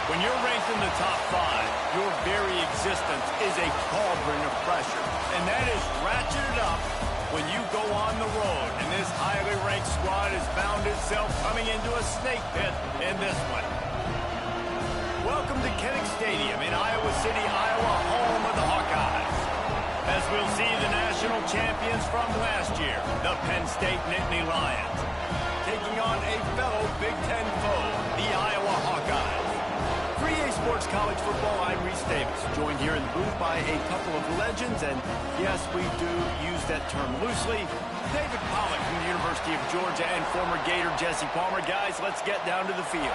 When you're ranked in the top 5, your very existence is a cauldron of pressure. And that is ratcheted up when you go on the road. And this highly ranked squad has found itself coming into a snake pit in this one. Welcome to Penn Stadium in Iowa City, Iowa, home of the Hawkeyes. As we'll see the national champions from last year, the Penn State Nittany Lions, taking on a fellow Big Ten foe, the Iowa Hawkeyes. For EA Sports College Football, I'm Reese Davis, joined here in the booth by a couple of legends, and yes, we do use that term loosely. David Pollack from the University of Georgia and former Gator Jesse Palmer. Guys, let's get down to the field.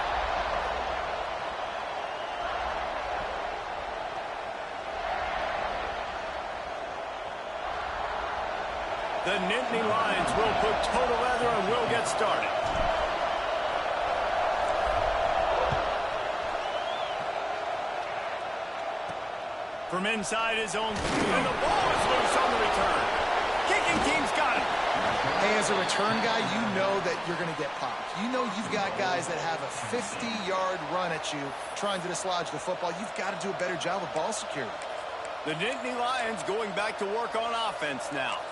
The Nittany Lions will put total leather and will get started. From inside his own, and the ball is loose on the return. Kicking team's got it. Hey, as a return guy, you know that you're going to get popped. You know you've got guys that have a 50-yard run at you trying to dislodge the football. You've got to do a better job of ball security. The Nittany Lions going back to work on offense now.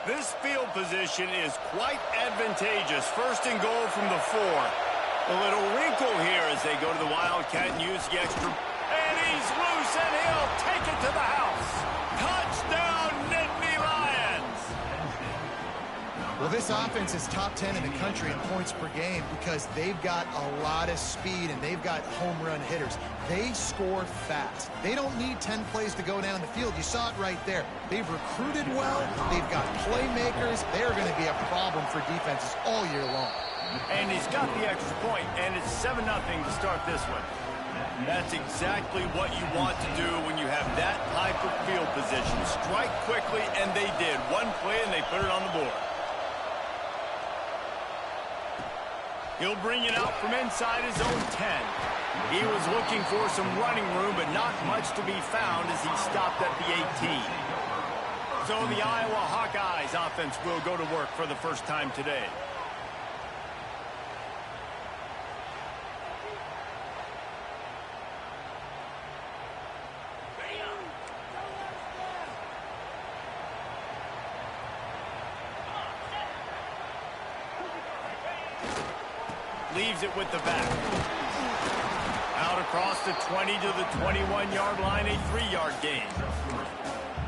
This field position is quite advantageous. First and goal from the 4. A little wrinkle here as they go to the Wildcat and use the extra. And he's loose, and he'll take it to the house. Touchdown, Nittany Lions! Well, this offense is top 10 in the country in points per game because they've got a lot of speed and they've got home run hitters. They score fast. They don't need 10 plays to go down the field. You saw it right there. They've recruited well. They've got playmakers. They're going to be a problem for defenses all year long. And he's got the extra point, and it's 7-0 to start this one. That's exactly what you want to do when you have that type of field position. Strike quickly, and they did. One play, and they put it on the board. He'll bring it out from inside his own 10. He was looking for some running room, but not much to be found as he stopped at the 18. So the Iowa Hawkeyes offense will go to work for the first time today. Leaves it with the back. Out across the 20 to the 21-yard line, a 3-yard gain.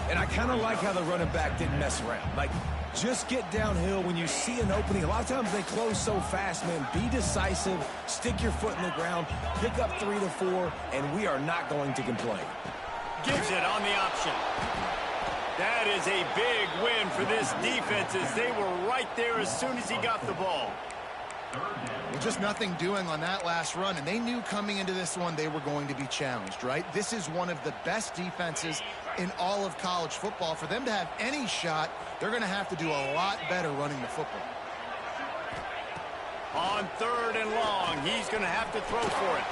And I kind of like how the running back didn't mess around. Like, just get downhill when you see an opening. A lot of times they close so fast, man. Be decisive, stick your foot in the ground, pick up 3 to 4, and we are not going to complain. Gives it on the option. That is a big win for this defense as they were right there as soon as he got the ball. Well, just nothing doing on that last run, and they knew coming into this one they were going to be challenged, right? This is one of the best defenses in all of college football. For them to have any shot, they're going to have to do a lot better running the football. On 3rd and long, he's going to have to throw for it.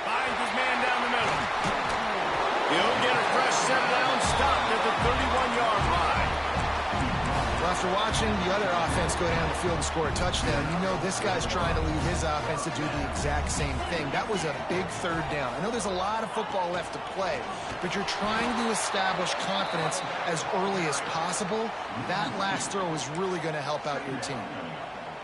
Finds his man down the middle. He'll get a fresh set down, stopped at the 31-yard line. Well, after watching the other offense go down the field and score a touchdown, you know this guy's trying to lead his offense to do the exact same thing. That was a big 3rd down. I know there's a lot of football left to play, but you're trying to establish confidence as early as possible. That last throw is really going to help out your team.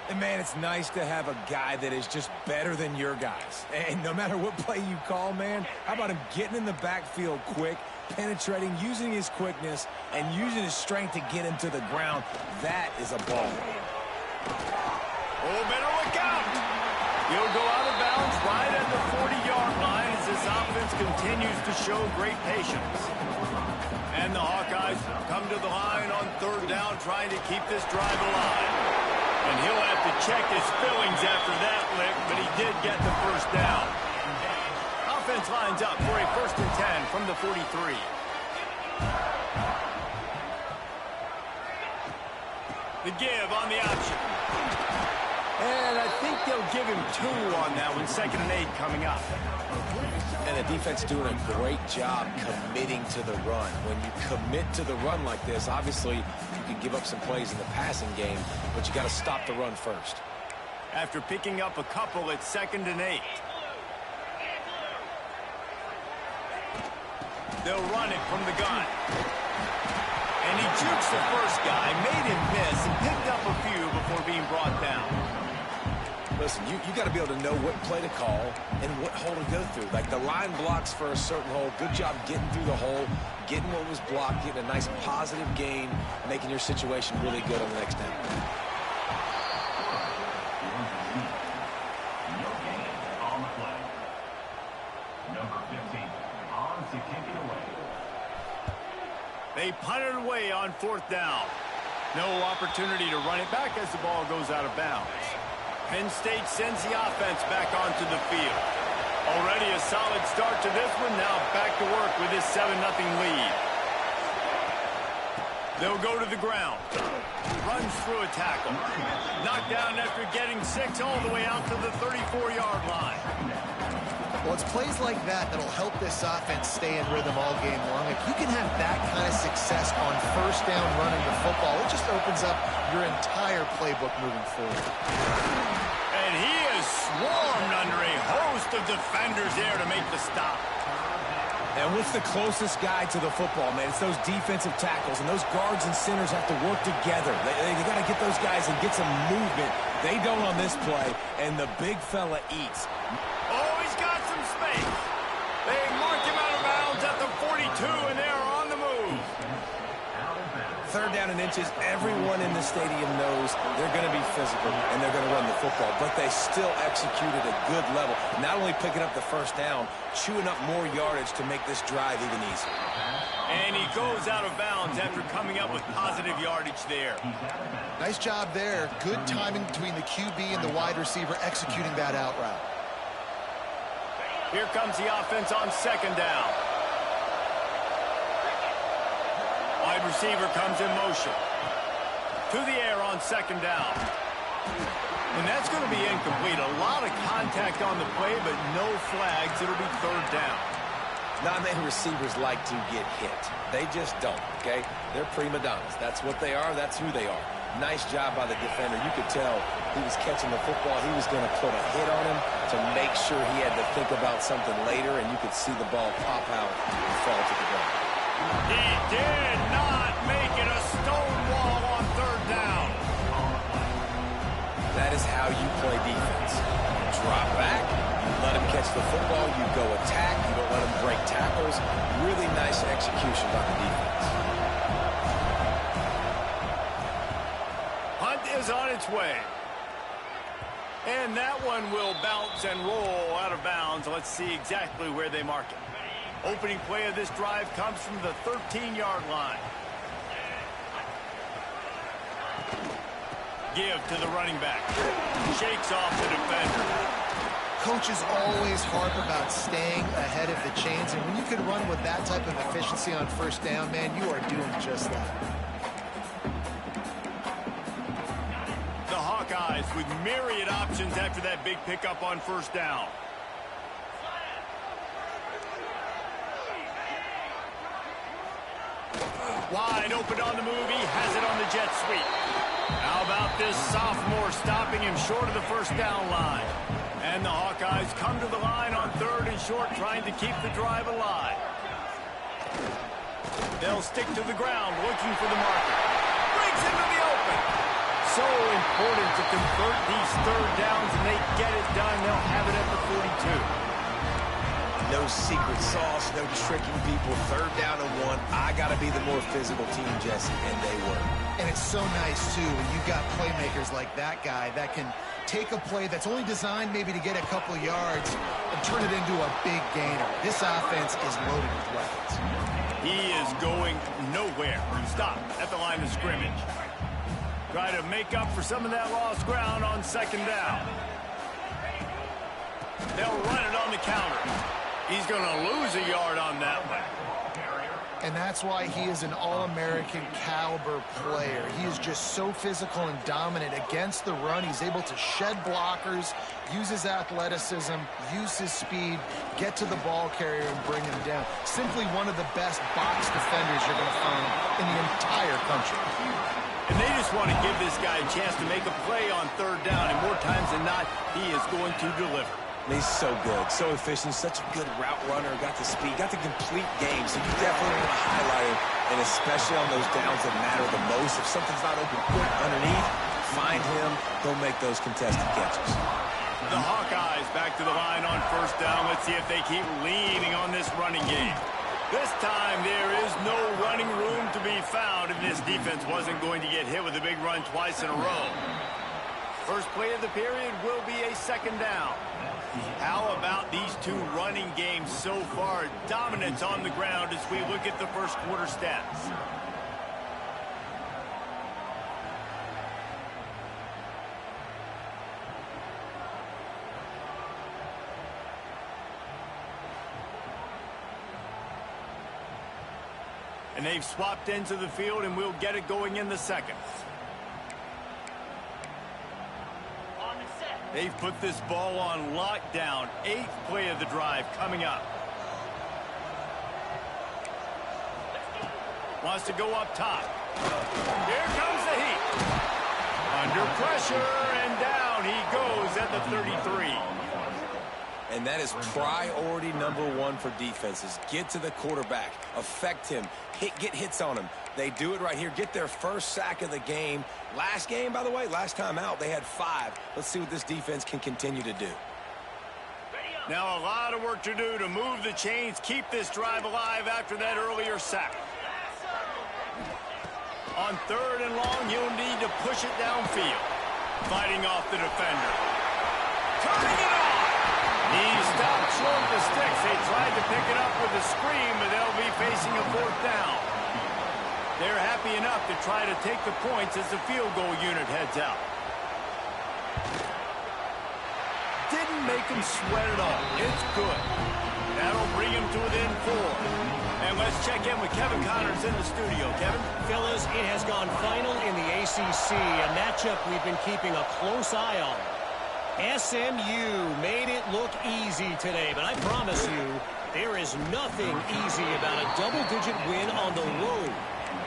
And, man, it's nice to have a guy that is just better than your guys. And no matter what play you call, man, how about him getting in the backfield quick, penetrating, using his quickness, and using his strength to get him to the ground. That is a ball. Oh, better look out. He'll go out of bounds right at the 40-yard line as this offense continues to show great patience. And the Hawkeyes come to the line on 3rd down, trying to keep this drive alive. And he'll have to check his fillings after that lick, but he did get the first down. Offense lines up for a 1st and 10 from the 43. The give on the option. And I think they'll give him 2 on that one. 2nd and 8 coming up. And the defense doing a great job committing to the run. When you commit to the run like this, obviously you can give up some plays in the passing game, but you got to stop the run first. After picking up a couple, it's 2nd and 8. They'll run it from the gun. And he jukes the first guy, made him miss, and picked up a few before being brought down. Listen, you got to be able to know what play to call and what hole to go through. Like, the line blocks for a certain hole. Good job getting through the hole, getting what was blocked, getting a nice positive gain, making your situation really good on the next down. They punt it away on 4th down. No opportunity to run it back as the ball goes out of bounds. Penn State sends the offense back onto the field. Already a solid start to this one. Now back to work with this 7-0 lead. They'll go to the ground. Runs through a tackle. Knocked down after getting 6 all the way out to the 34-yard line. Well, it's plays like that that'll help this offense stay in rhythm all game long. If you can have that kind of success on 1st down running the football, it just opens up your entire playbook moving forward. And he is swarmed under a host of defenders there to make the stop. And what's the closest guy to the football, man? It's those defensive tackles, and those guards and centers have to work together. They got to get those guys and get some movement. They don't on this play, and the big fella eats. Oh, he's got some space. They mark him out of bounds at the 42, and they're on the move. 3rd down and inches, everyone in the stadium knows they're going to be physical and they're going to run the football, but they still execute at a good level. Not only picking up the 1st down, chewing up more yardage to make this drive even easier. And he goes out of bounds after coming up with positive yardage there. Nice job there. Good timing between the QB and the wide receiver executing that out route. Here comes the offense on 2nd down. Wide receiver comes in motion. To the air on 2nd down. And that's going to be incomplete. A lot of contact on the play, but no flags. It'll be 3rd down. Not many receivers like to get hit. They just don't, okay? They're prima donnas. That's what they are. That's who they are. Nice job by the defender. You could tell he was catching the football. He was going to put a hit on him to make sure he had to think about something later, and you could see the ball pop out and fall to the ground. He did not make it a stone wall on 3rd down. That is how you play defense. Drop back, you let him catch the football, you go attack, you don't let him break tackles. Really nice execution by the defense. Hunt is on its way. And that one will bounce and roll out of bounds. Let's see exactly where they mark it. Opening play of this drive comes from the 13-yard line. Give to the running back. Shakes off the defender. Coaches always harp about staying ahead of the chains, and when you can run with that type of efficiency on 1st down, man, you are doing just that. The Hawkeyes with myriad options after that big pickup on 1st down. Wide open on the move. He has it on the jet sweep. How about this sophomore stopping him short of the 1st down line? And the Hawkeyes come to the line on 3rd and short, trying to keep the drive alive. They'll stick to the ground, looking for the marker. Breaks into the open. So important to convert these 3rd downs, and they get it done. They'll have it at the 42. No secret sauce, no tricking people. 3rd down and 1. I got to be the more physical team, Jesse, and they were. And it's so nice, too, when you've got playmakers like that guy that can take a play that's only designed maybe to get a couple yards and turn it into a big gainer. This offense is loaded with weapons. He is going nowhere. Stop at the line of scrimmage. Try to make up for some of that lost ground on 2nd down. They'll run it on the counter. He's going to lose a yard on that one. And that's why he is an All-American caliber player. He is just so physical and dominant against the run. He's able to shed blockers, use his athleticism, use his speed, get to the ball carrier and bring him down. Simply one of the best box defenders you're going to find in the entire country. And they just want to give this guy a chance to make a play on 3rd down, and more times than not, he is going to deliver. And he's so good, so efficient, such a good route runner, got the speed, got the complete game. So you definitely want to highlight him, and especially on those downs that matter the most. If something's not open quick underneath, find him, he'll make those contested catches. The Hawkeyes back to the line on first down. Let's see if they keep leaning on this running game. This time there is no running room to be found, and this defense wasn't going to get hit with a big run twice in a row. First play of the period will be a second down. How about these two running games so far? Dominance on the ground as we look at the first quarter stats. And they've swapped into the field, and we'll get it going in the second. They've put this ball on lockdown. 8th play of the drive coming up. Wants to go up top. Here comes the heat. Under pressure, and down he goes at the 33. And that is priority #1 for defenses. Get to the quarterback. Affect him. Get hits on him. They do it right here. Get their first sack of the game. Last game, by the way, last time out, they had 5. Let's see what this defense can continue to do. Now a lot of work to do to move the chains, keep this drive alive after that earlier sack. On 3rd and long, he'll need to push it downfield. Fighting off the defender. Turning it on. He stopped short of the sticks. They tried to pick it up with a screen, but they'll be facing a 4th down. They're happy enough to try to take the points as the field goal unit heads out. Didn't make him sweat at all. It's good. That'll bring him to within 4. And let's check in with Kevin Connors in the studio. Kevin? Fellas, it has gone final in the ACC, a matchup we've been keeping a close eye on. SMU made it look easy today, but I promise you, there is nothing easy about a double-digit win on the road.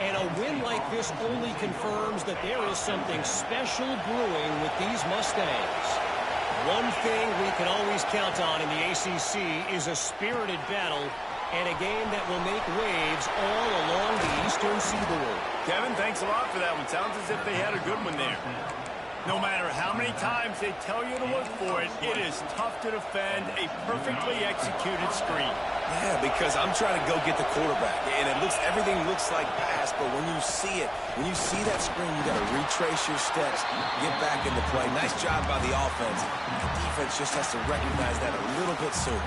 And a win like this only confirms that there is something special brewing with these Mustangs. One thing we can always count on in the ACC is a spirited battle and a game that will make waves all along the eastern seaboard. Kevin, thanks a lot for that one. Sounds as if they had a good one there. No matter how many times they tell you to look for it, it is tough to defend a perfectly executed screen. Yeah, because I'm trying to go get the quarterback, and everything looks like pass, but when you see it, when you see that screen, you got to retrace your steps, get back into play. Nice job by the offense. The defense just has to recognize that a little bit sooner.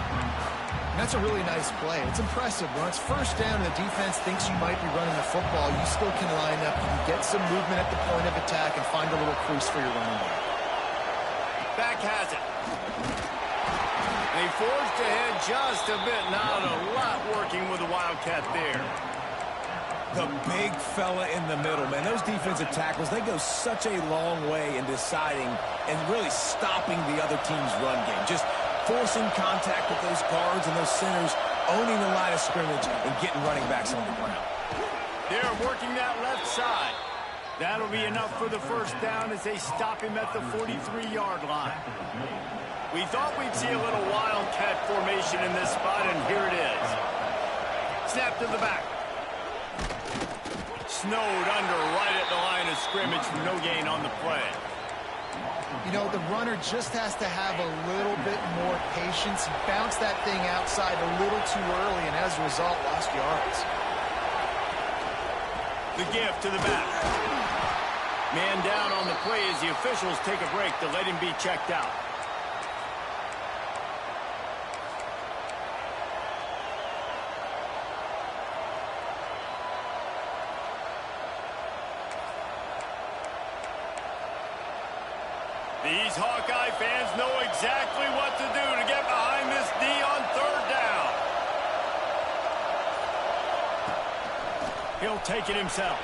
And that's a really nice play. It's impressive. When it's first down and the defense thinks you might be running the football, you still can line up. You can get some movement at the point of attack and find a little crease for your running back. Back has it. They forced ahead just a bit. Not a lot working with the Wildcat there. The big fella in the middle, man. Those defensive tackles, they go such a long way in deciding and really stopping the other team's run game. Just forcing contact with those guards and those centers, owning the line of scrimmage, and getting running backs on the ground. They're working that left side. That'll be enough for the first down as they stop him at the 43-yard line. We thought we'd see a little Wildcat formation in this spot, and here it is. Snap to the back. Snowed under right at the line of scrimmage, no gain on the play. You know, the runner just has to have a little bit more patience. Bounce that thing outside a little too early, and as a result, lost yards. The gift to the back. Man down on the play as the officials take a break to let him be checked out. These Hawkeye fans know exactly what to do to get behind this D on 3rd down. He'll take it himself.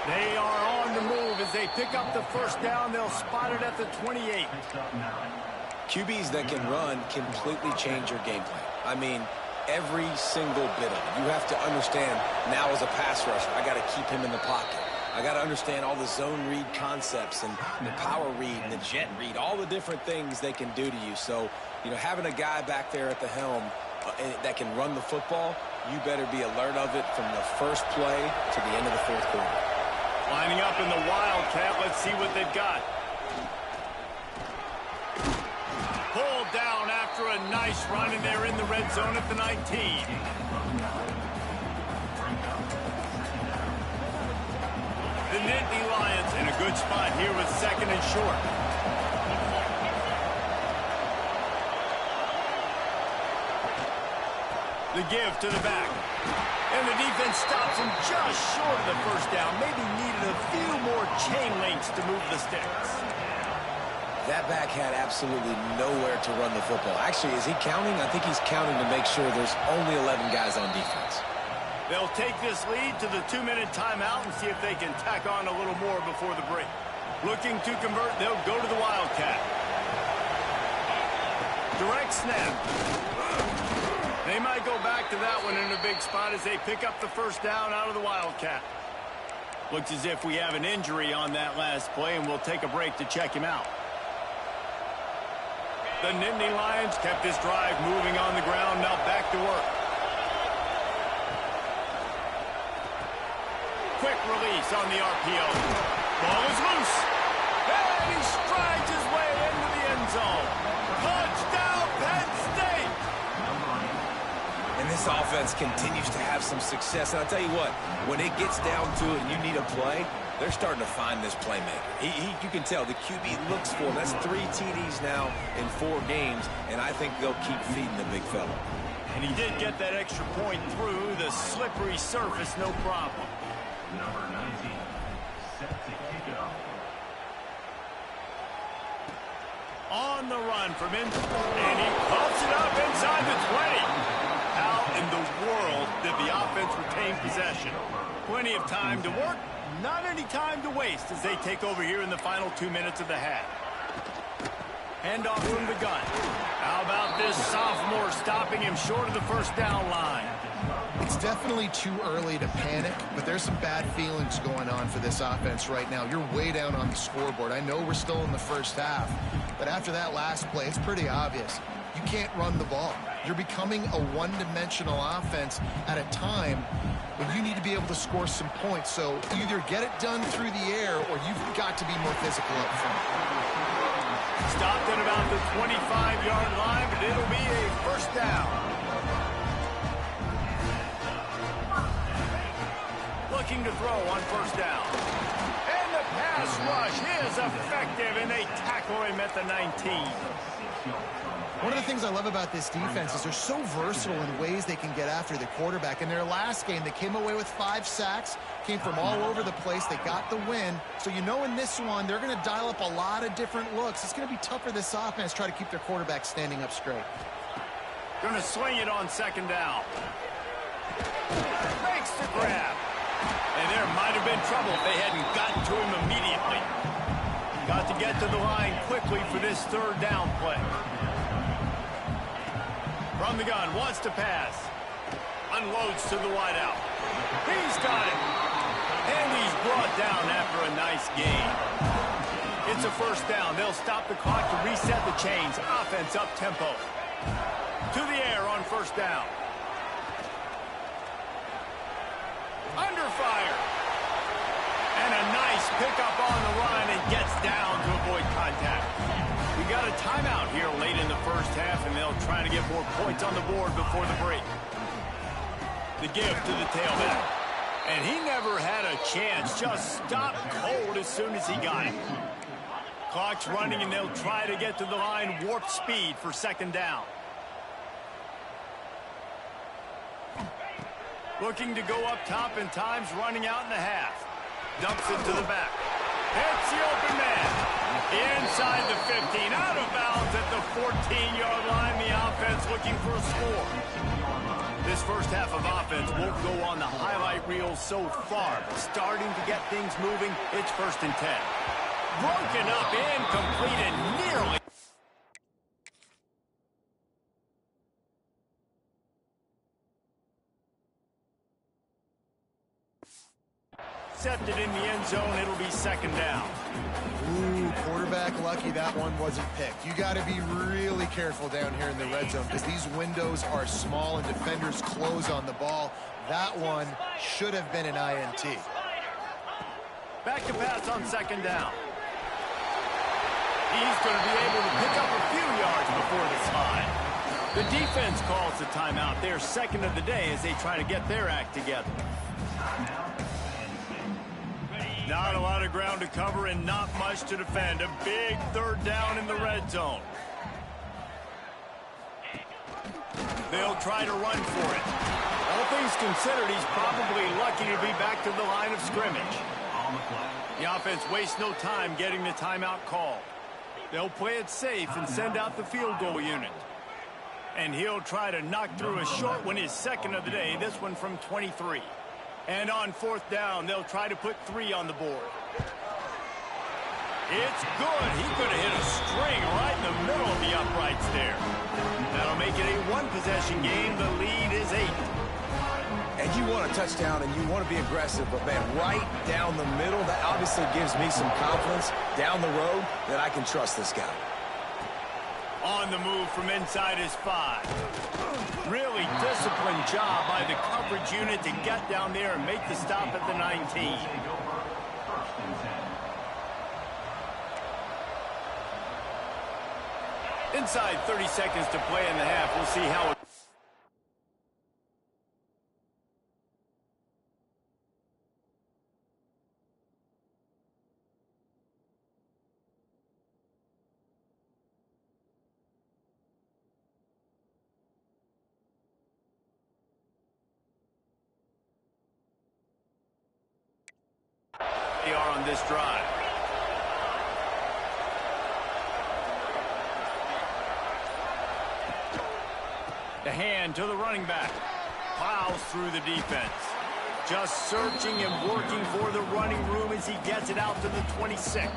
They are on the move as they pick up the first down. They'll spot it at the 28. QBs that can run completely change your game plan. I mean, every single bit of it. You have to understand, now as a pass rusher, I got to keep him in the pocket. I got to understand all the zone read concepts and the power read and the jet read, all the different things they can do to you. So, you know, having a guy back there at the helm that can run the football, you better be alert of it from the first play to the end of the fourth quarter. Lining up in the Wildcat. Let's see what they've got. Pulled down after a nice run, and they're in the red zone at the 19. The Nittany Lions in a good spot here with second and short. The give to the back. And the defense stops him just short of the first down. Maybe needed a few more chain links to move the sticks. That back had absolutely nowhere to run the football. Actually, is he counting? I think he's counting to make sure there's only 11 guys on defense. They'll take this lead to the 2-minute timeout and see if they can tack on a little more before the break. Looking to convert, they'll go to the Wildcat. Direct snap. They might go back to that one in a big spot as they pick up the first down out of the Wildcat. Looks as if we have an injury on that last play, and we'll take a break to check him out. The Nittany Lions kept this drive moving on the ground, now back to work. Quick release on the RPO. Ball is loose. And he strides his way into the end zone. Touchdown, Penn State! And this offense continues to have some success. And I'll tell you what, when it gets down to it and you need a play, they're starting to find this playmaker. You can tell the QB looks for him. That's 3 TDs now in 4 games, and I think they'll keep feeding the big fella. And he did get that extra point through the slippery surface, no problem. Number 19, set to kick it off. On the run from in, and he pops it up inside the 20. How in the world did the offense retain possession? Plenty of time to work, not any time to waste as they take over here in the final 2 minutes of the half. Handoff from the gun. How about this sophomore stopping him short of the first down line? It's definitely too early to panic, but there's some bad feelings going on for this offense right now. You're way down on the scoreboard. I know we're still in the first half, but after that last play, it's pretty obvious. You can't run the ball. You're becoming a one-dimensional offense at a time when you need to be able to score some points. So either get it done through the air or you've got to be more physical up front. Stopped at about the 25-yard line, but it'll be a first down. Looking to throw on first down. And the pass rush is effective, and they tackle him at the 19. One of the things I love about this defense is they're so versatile in ways they can get after the quarterback. In their last game, they came away with 5 sacks, came from all over the place. They got the win. So you know in this one, they're going to dial up a lot of different looks. It's going to be tough for this offense to try to keep their quarterback standing up straight. Going to swing it on second down. Makes the grab. And there might have been trouble if they hadn't gotten to him immediately. Got to get to the line quickly for this third down play. From the gun, wants to pass. Unloads to the wideout. He's got it. And he's brought down after a nice gain. It's a first down. They'll stop the clock to reset the chains. Offense up tempo. To the air on first down. Under fire. And a nice pickup on the run and gets down to avoid contact. We got a timeout here late in the first half, and they'll try to get more points on the board before the break. The give to the tailback. And he never had a chance. Just stopped cold as soon as he got it. Clock's running, and they'll try to get to the line warp speed for second down. Looking to go up top, and time's running out in the half. Dumps it to the back. Hits the open man. Inside the 15. Out of bounds at the 14-yard line. The offense looking for a score. This first half of offense won't go on the highlight reel so far, but starting to get things moving. It's 1st and 10. Broken up, incomplete, and nearly. intercepted in the end zone. It'll be second down. Ooh, quarterback lucky that one wasn't picked. You got to be really careful down here in the red zone because these windows are small and defenders close on the ball. That one should have been an INT. Back to pass on second down. He's going to be able to pick up a few yards before the slide. The defense calls the timeout. Their second of the day as they try to get their act together. Not a lot of ground to cover and not much to defend. A big third down in the red zone. They'll try to run for it. All things considered, he's probably lucky to be back to the line of scrimmage. The offense wastes no time getting the timeout call. They'll play it safe and send out the field goal unit. And he'll try to knock through a short one, his second of the day, this one from 23. And on fourth down, they'll try to put 3 on the board. It's good. He could have hit a string right in the middle of the uprights there. That'll make it a one-possession game. The lead is 8. And you want a touchdown and you want to be aggressive, but man, right down the middle, that obviously gives me some confidence down the road that I can trust this guy. On the move from inside his 5. Really disciplined job by the coverage unit to get down there and make the stop at the 19. Inside 30 seconds to play in the half. We'll see how it... they are on this drive. The hand to the running back. Plows through the defense. Just searching and working for the running room as he gets it out to the 26.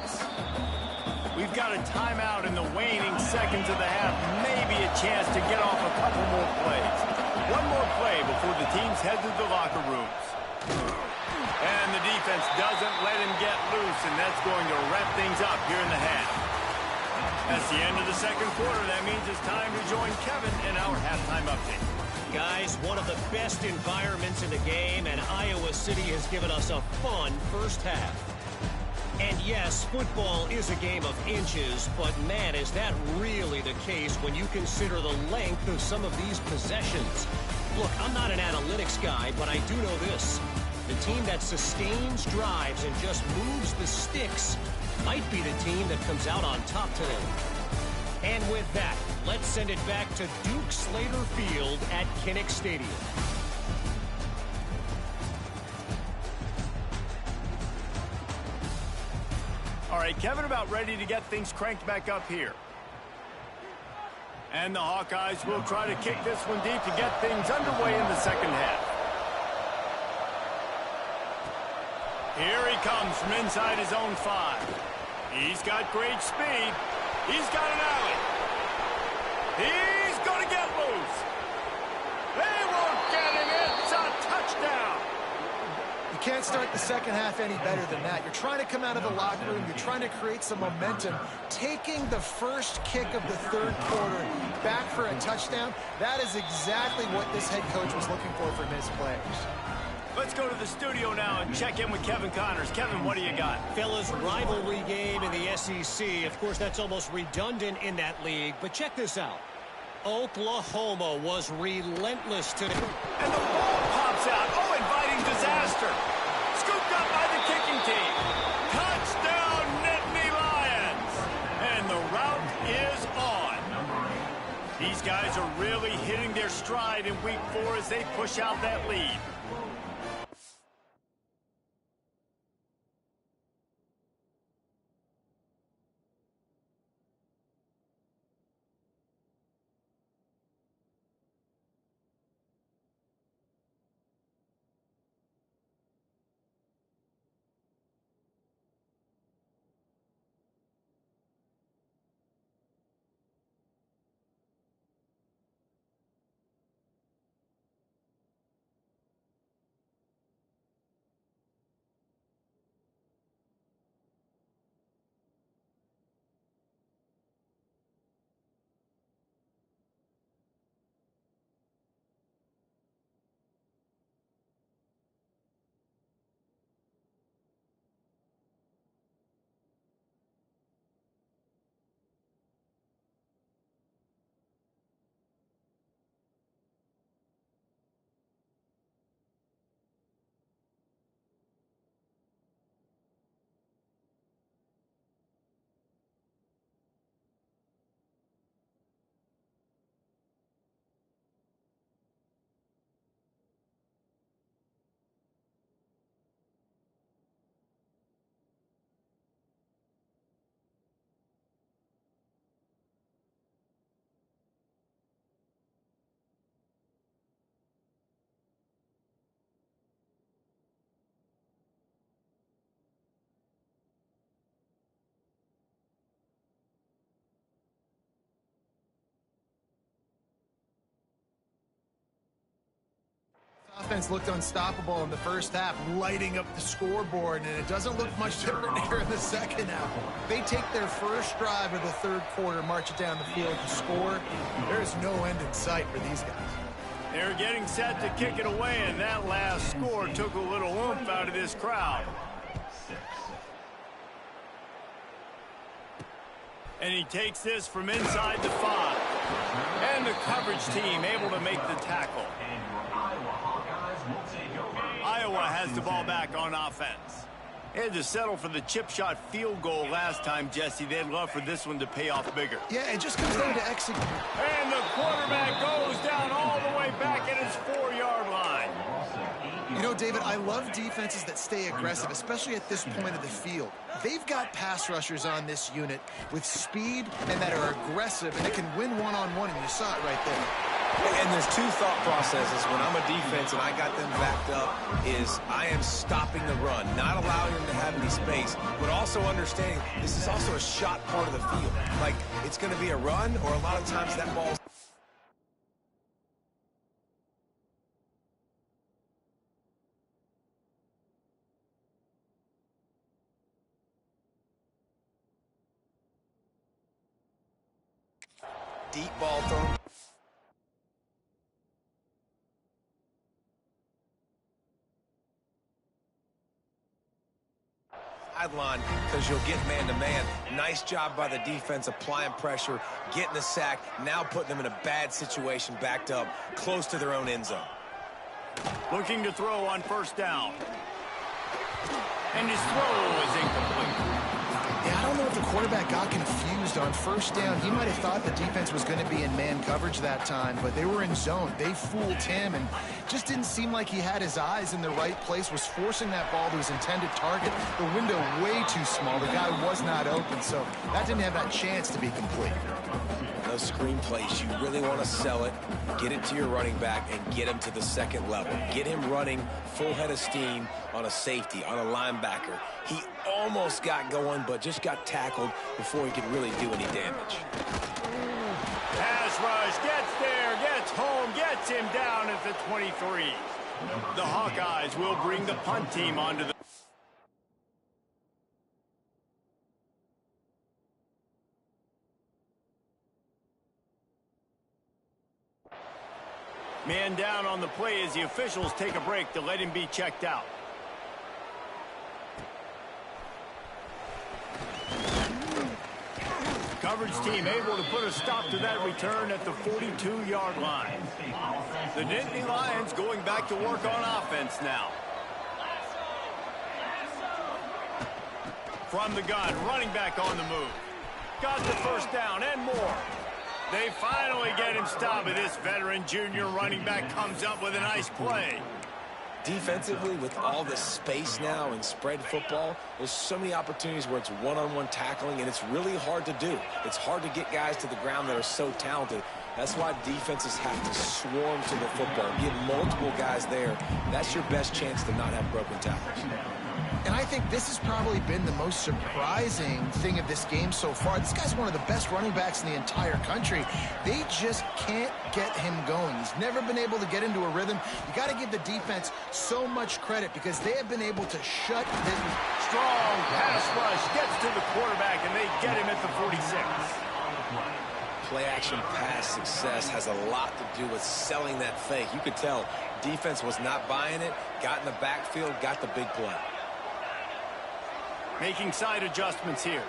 We've got a timeout in the waning seconds of the half. Maybe a chance to get off a couple more plays. One more play before the teams head to the locker rooms. And the defense doesn't let him get loose, and that's going to wrap things up here in the half. That's the end of the second quarter. That means it's time to join Kevin in our halftime update. Guys, one of the best environments in the game, and Iowa City has given us a fun first half. And yes, football is a game of inches, but man, is that really the case when you consider the length of some of these possessions. Look, I'm not an analytics guy, but I do know this. The team that sustains drives and just moves the sticks might be the team that comes out on top today. And with that, let's send it back to Duke Slater Field at Kinnick Stadium. All right, Kevin about ready to get things cranked back up here. And the Hawkeyes will try to kick this one deep to get things underway in the second half. Here he comes from inside his own 5. He's got great speed. He's got an alley. He's going to get loose. They won't get him. It's a touchdown. You can't start the second half any better than that. You're trying to come out of the locker room. You're trying to create some momentum. Taking the first kick of the third quarter back for a touchdown, that is exactly what this head coach was looking for from his players. Let's go to the studio now and check in with Kevin Connors. Kevin, what do you got? Fellas, rivalry game in the SEC. Of course, that's almost redundant in that league. But check this out. Oklahoma was relentless today. And the ball pops out. Oh, inviting disaster. Scooped up by the kicking team. Touchdown, Nittany Lions. And the route is on. These guys are really hitting their stride in week 4 as they push out that lead. Offense looked unstoppable in the first half, lighting up the scoreboard, and it doesn't look much different here in the second half. They take their first drive of the third quarter, march it down the field to score. There's no end in sight for these guys. They're getting set to kick it away, and that last score took a little oomph out of this crowd. And he takes this from inside the 5. And the coverage team able to make the tackle. Iowa has the ball back on offense. They had to settle for the chip shot field goal last time, Jesse. They'd love for this one to pay off bigger. Yeah, it just comes down to execute. And the quarterback goes down all the way back at his 4-yard line. You know, David, I love defenses that stay aggressive, especially at this point of the field. They've got pass rushers on this unit with speed and that are aggressive, and they can win one-on-one, and you saw it right there. And there's two thought processes when I'm a defense and I got them backed up is I am stopping the run, not allowing them to have any space, but also understanding this is also a shot part of the field. Like, it's going to be a run, or a lot of times that ball's deep ball thrown. Sideline, because you'll get man-to-man. Nice job by the defense applying pressure, getting the sack, now putting them in a bad situation, backed up, close to their own end zone. Looking to throw on first down. And his throw is incomplete. Yeah, I don't know if the quarterback got confused on first down. He might have thought the defense was going to be in man coverage that time, but they were in zone. They fooled him and just didn't seem like he had his eyes in the right place, was forcing that ball to his intended target. The window way too small. The guy was not open, so that didn't have that chance to be complete. Those screen plays, you really want to sell it, get it to your running back, and get him to the second level. Get him running full head of steam on a safety, on a linebacker. He almost got going, but just got tackled before he could really do any damage. Pass rush, gets there, gets home, gets him down at the 23. The Hawkeyes will bring the punt team onto the... Man down on the play as the officials take a break to let him be checked out. Coverage team able to put a stop to that return at the 42-yard line. The Nittany Lions going back to work on offense now. From the gun, running back on the move. Got the first down and more. They finally get him stopped, but this veteran junior running back comes up with a nice play. Defensively, with all the space now in spread football, there's so many opportunities where it's one-on-one tackling, and it's really hard to do. It's hard to get guys to the ground that are so talented. That's why defenses have to swarm to the football, get multiple guys there. That's your best chance to not have broken tackles. And I think this has probably been the most surprising thing of this game so far. This guy's one of the best running backs in the entire country. They just can't get him going. He's never been able to get into a rhythm. You got to give the defense so much credit because they have been able to shut this. Strong pass rush gets to the quarterback, and they get him at the 46. Play-action pass success has a lot to do with selling that fake. You could tell defense was not buying it, got in the backfield, got the big play. Making side adjustments here.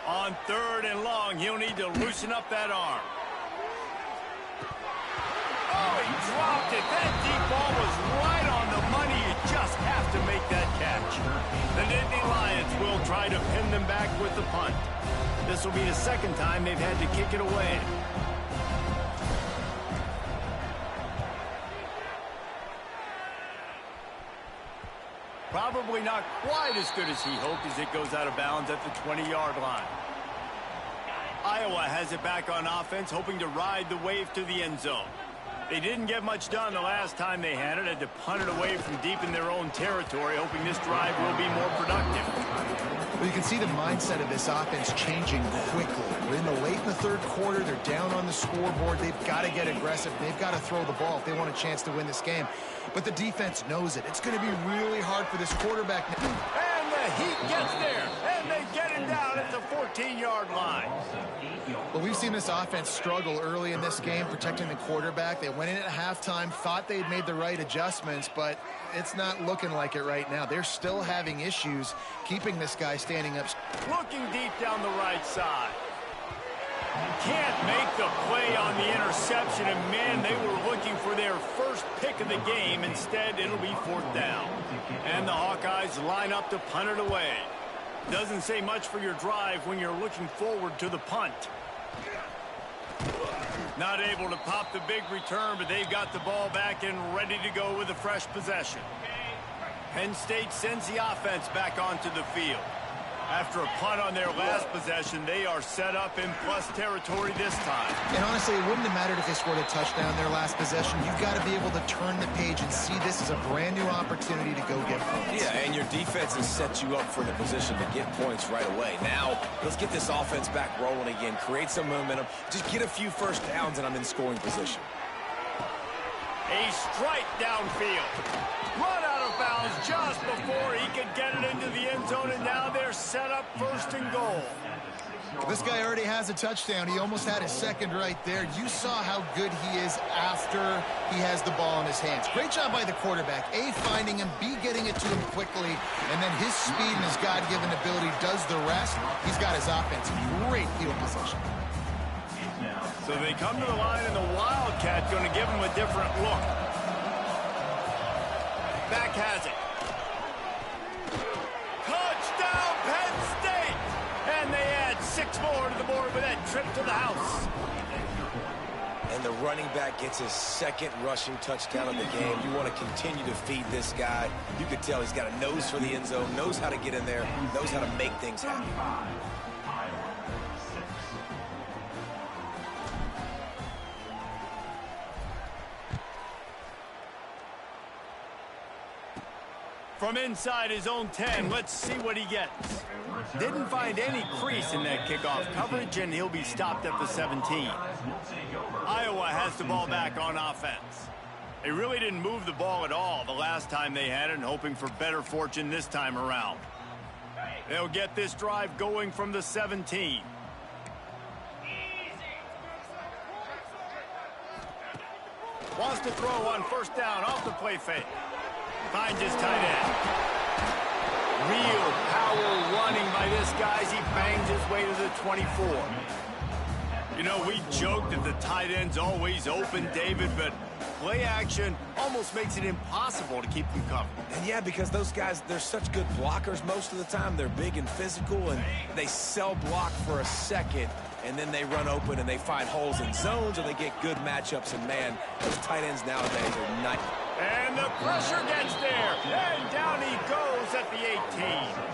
On third and long, he'll need to loosen up that arm. Oh, he dropped it. That deep ball was right on the money. You just have to make that catch. The Nittany Lions will try to pin them back with the punt. This will be the second time they've had to kick it away. Probably not quite as good as he hoped as it goes out of bounds at the 20-yard line. Iowa has it back on offense, hoping to ride the wave to the end zone. They didn't get much done the last time they had it. Had to punt it away from deep in their own territory, hoping this drive will be more productive. Well, you can see the mindset of this offense changing quickly. We're late in the third quarter. They're down on the scoreboard. They've got to get aggressive. They've got to throw the ball if they want a chance to win this game. But the defense knows it. It's going to be really hard for this quarterback. And the Heat gets there, and they get him down at the 14-yard line. Well, we've seen this offense struggle early in this game protecting the quarterback. They went in at halftime, thought they'd made the right adjustments, but it's not looking like it right now. They're still having issues keeping this guy standing up. Looking deep down the right side. Can't make the play on the interception, and man, they were looking for their first pick of the game. Instead, it'll be fourth down. And the Hawkeyes line up to punt it away. Doesn't say much for your drive when you're looking forward to the punt. Not able to pop the big return, but they've got the ball back and ready to go with a fresh possession. Penn State sends the offense back onto the field. After a punt on their last possession, they are set up in plus territory this time. And honestly, it wouldn't have mattered if they scored a touchdown their last possession. You've got to be able to turn the page and see this as a brand new opportunity to go get points. Yeah, and your defense has set you up for the position to get points right away. Now, let's get this offense back rolling again. Create some momentum. Just get a few first downs, and I'm in scoring position. A strike downfield. Run out of bounds just before he could get it into the end zone, and now they're set up first and goal. This guy already has a touchdown. He almost had his second right there. You saw how good he is after he has the ball in his hands. Great job by the quarterback. A, finding him, B, getting it to him quickly, and then his speed and his God-given ability does the rest. He's got his offense in great field position. So they come to the line, and the Wildcat going to give him a different look. Back has it. Touchdown, Penn State! And they add 6 more to the board with that trip to the house. And the running back gets his second rushing touchdown of the game. You want to continue to feed this guy. You can tell he's got a nose for the end zone, knows how to get in there, knows how to make things happen. From inside his own 10, let's see what he gets. Didn't find any crease in that kickoff coverage, and he'll be stopped at the 17. Iowa has the ball back on offense. They really didn't move the ball at all the last time they had it, and hoping for better fortune this time around. They'll get this drive going from the 17. Wants to throw on first down off the play fake. Finds his tight end. Real power running by this guy as he bangs his way to the 24. You know, we joked that the tight end's always open, David, but play action almost makes it impossible to keep them covered. And yeah, because those guys, they're such good blockers most of the time. They're big and physical, and they sell block for a second, and then they run open and they find holes in zones, and they get good matchups. And man, those tight ends nowadays are nice. And the pressure gets there, and down he goes at the 18.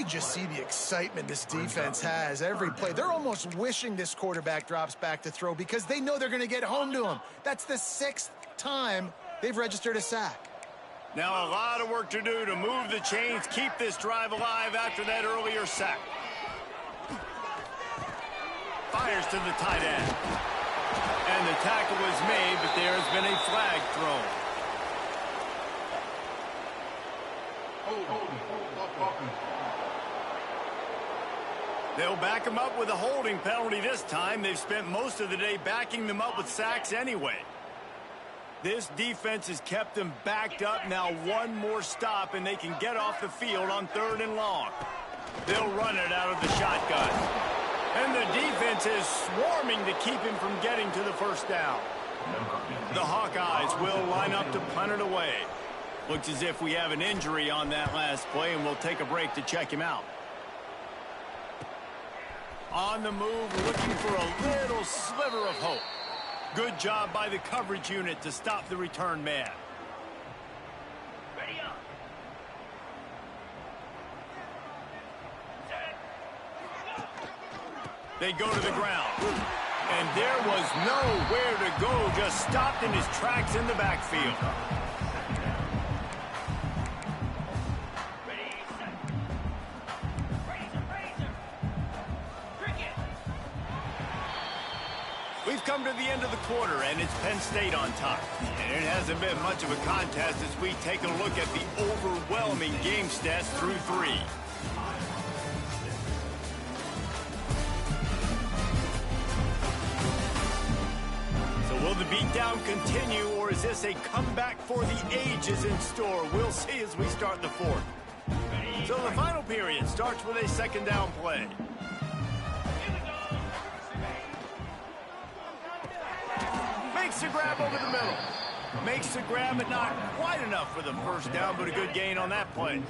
can just see the excitement this defense has every play. They're almost wishing this quarterback drops back to throw because they know they're going to get home to him. That's the 6th time they've registered a sack. Now a lot of work to do to move the chains, keep this drive alive after that earlier sack. Fires to the tight end. And the tackle is made, but there has been a flag thrown. They'll back him up with a holding penalty this time. They've spent most of the day backing them up with sacks anyway. This defense has kept them backed up. Now one more stop, and they can get off the field on 3rd and long. They'll run it out of the shotgun. And the defense is swarming to keep him from getting to the first down. The Hawkeyes will line up to punt it away. Looks as if we have an injury on that last play, and we'll take a break to check him out. On the move, looking for a little sliver of hope. Good job by the coverage unit to stop the return man. Ready up. They go to the ground. And there was nowhere to go, just stopped in his tracks in the backfield. We've come to the end of the quarter, and it's Penn State on top. And it hasn't been much of a contest as we take a look at the overwhelming game stats through 3. So will the beatdown continue, or is this a comeback for the ages in store? We'll see as we start the 4th. So the final period starts with a 2nd down play. Makes the grab over the middle. Makes the grab, but not quite enough for the first down, but a good gain on that play.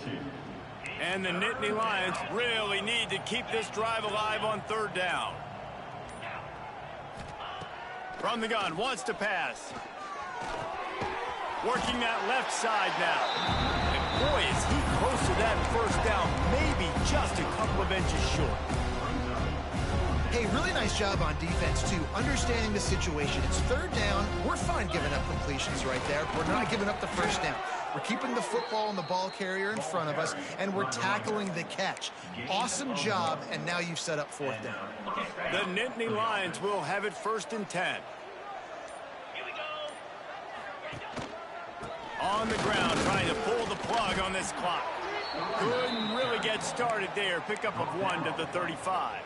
And the Nittany Lions really need to keep this drive alive on 3rd down. From the gun, wants to pass. Working that left side now. And boy, is he close to that first down, maybe just a couple of inches short. Hey, really nice job on defense, too, understanding the situation. It's 3rd down. We're fine giving up completions right there. We're not giving up the first down. We're keeping the football and the ball carrier in front of us, and we're tackling the catch. Awesome job, and now you've set up 4th down. The Nittany Lions will have it 1st and 10. On the ground, trying to pull the plug on this clock. Couldn't really get started there. Pickup of 1 to the 35.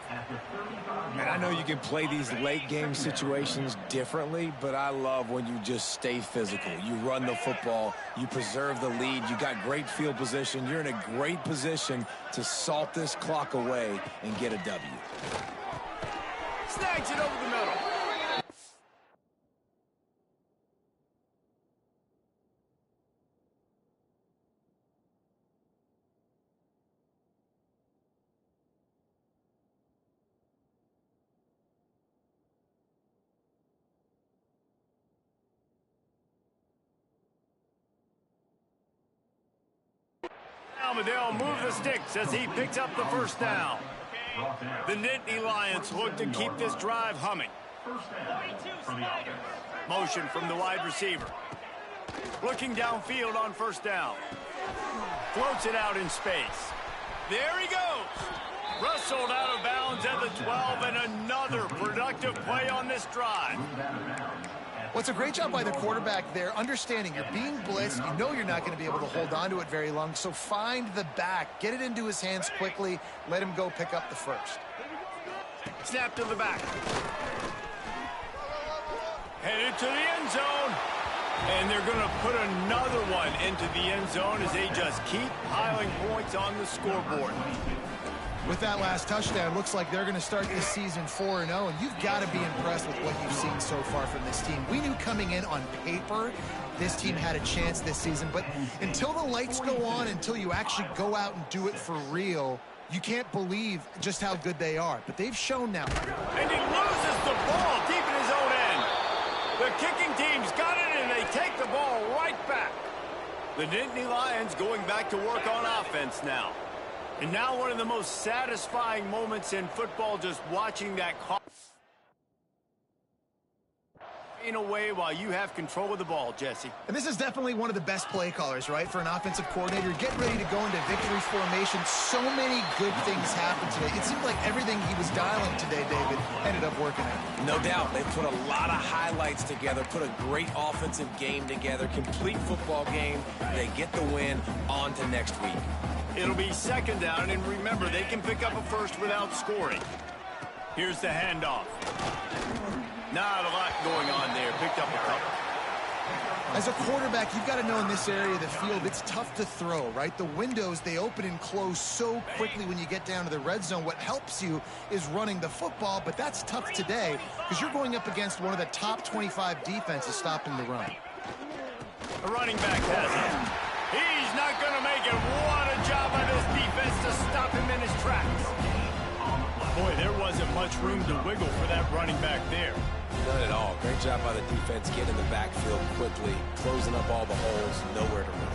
And I know you can play these late game situations differently, but I love when you just stay physical. You run the football, you preserve the lead, you got great field position. You're in a great position to salt this clock away and get a W. Snags it over the middle. They'll move the sticks as he picks up the first down. The Nittany Lions look to keep this drive humming. Motion from the wide receiver. Looking downfield on 1st down. Floats it out in space. There he goes. Wrestled out of bounds at the 12, and another productive play on this drive. Well, it's a great job by the quarterback there, understanding you're being blitzed. You know you're not going to be able to hold on to it very long, so find the back. Get it into his hands quickly. Let him go pick up the first. Snap to the back. Headed to the end zone. And they're going to put another one into the end zone as they just keep piling points on the scoreboard. With that last touchdown, looks like they're going to start this season 4-0, and you've got to be impressed with what you've seen so far from this team. We knew coming in on paper this team had a chance this season, but until the lights go on, until you actually go out and do it for real, you can't believe just how good they are. But they've shown now. And he loses the ball deep in his own end. The kicking team's got it, and they take the ball right back. The Nittany Lions going back to work on offense now. And now one of the most satisfying moments in football, just watching that call away while you have control of the ball, Jesse. And this is definitely one of the best play callers, right, for an offensive coordinator. Getting ready to go into victory formation. So many good things happened today. It seemed like everything he was dialing today, David, ended up working out. No doubt. They put a lot of highlights together, put a great offensive game together, complete football game. They get the win. On to next week. It'll be second down, and remember, they can pick up a first without scoring. Here's the handoff. Not a lot going on there. Picked up a couple. As a quarterback, you've got to know in this area of the field, it's tough to throw, right? The windows, they open and close so quickly when you get down to the red zone. What helps you is running the football, but that's tough today because you're going up against one of the top 25 defenses stopping the run. A running back has it. He's not going to make it. What a job by this defense to stop him in his tracks. Boy, there wasn't much room to wiggle for that running back there. None at all. Great job by the defense getting in the backfield quickly, closing up all the holes, nowhere to run.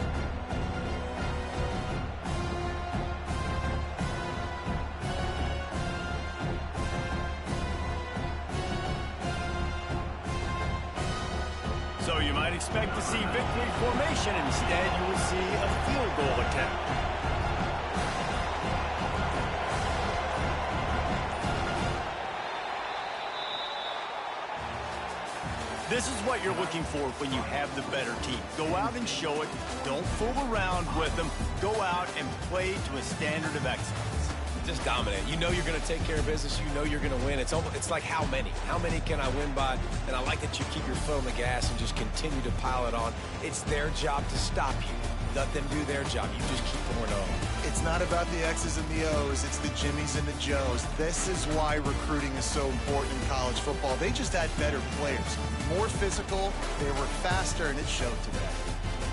So you might expect to see victory formation. Instead, you will see a field goal attempt. This is what you're looking for when you have the better team. Go out and show it. Don't fool around with them. Go out and play to a standard of excellence. Just dominate. You know you're going to take care of business. You know you're going to win. It's like how many? How many can I win by? And I like that you keep your foot on the gas and just continue to pile it on. It's their job to stop you. Let them do their job. You just keep pouring on. It's not about the X's and the O's. It's the Jimmies and the Joes. This is why recruiting is so important in college football. They just had better players. More physical. They were faster, and it showed today.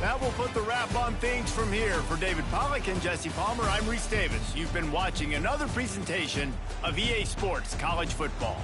That will put the wrap on things from here. For David Pollack and Jesse Palmer, I'm Reese Davis. You've been watching another presentation of EA Sports College Football.